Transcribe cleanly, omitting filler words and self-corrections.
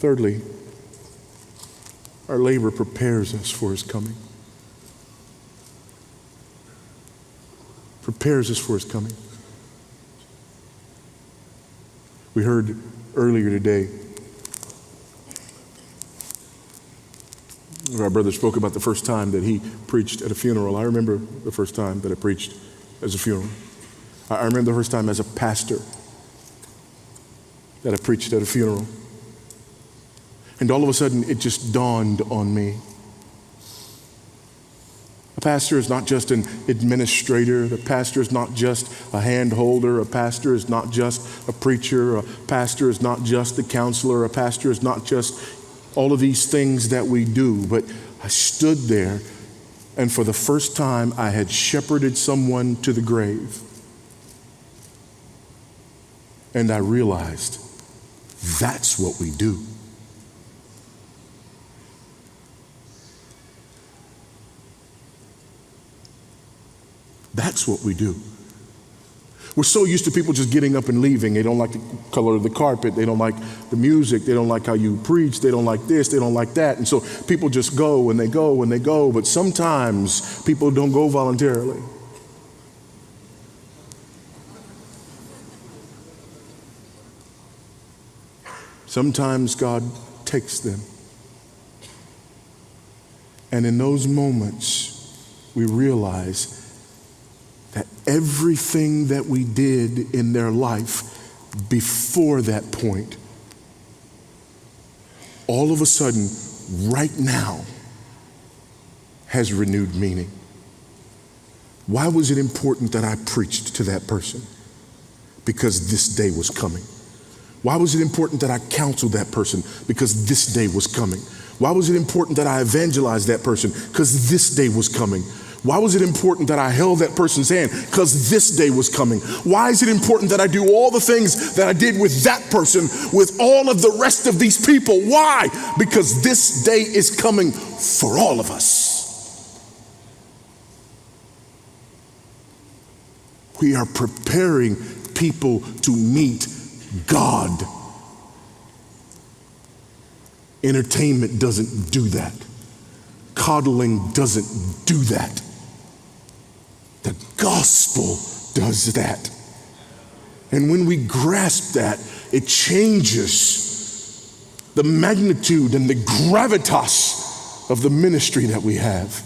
Thirdly, our labor prepares us for his coming. Prepares us for his coming. We heard earlier today, our brother spoke about the first time that he preached at a funeral. I remember the first time that I preached as a funeral. I remember the first time as a pastor that I preached at a funeral. And all of a sudden, it just dawned on me. A pastor is not just an administrator. The pastor is not just a hand holder. A pastor is not just a preacher. A pastor is not just a counselor. A pastor is not just all of these things that we do. But I stood there, and for the first time, I had shepherded someone to the grave. And I realized that's what we do. That's what we do. We're so used to people just getting up and leaving. They don't like the color of the carpet. They don't like the music. They don't like how you preach. They don't like this. They don't like that. And so people just go and they go and they go. But sometimes people don't go voluntarily. Sometimes God takes them. And in those moments, we realize that everything that we did in their life before that point, all of a sudden, right now, has renewed meaning. Why was it important that I preached to that person? Because this day was coming. Why was it important that I counseled that person? Because this day was coming. Why was it important that I evangelized that person? Because this day was coming. Why was it important that I held that person's hand? Because this day was coming. Why is it important that I do all the things that I did with that person, with all of the rest of these people? Why? Because this day is coming for all of us. We are preparing people to meet God. Entertainment doesn't do that. Coddling doesn't do that. The gospel does that. And when we grasp that, it changes the magnitude and the gravitas of the ministry that we have.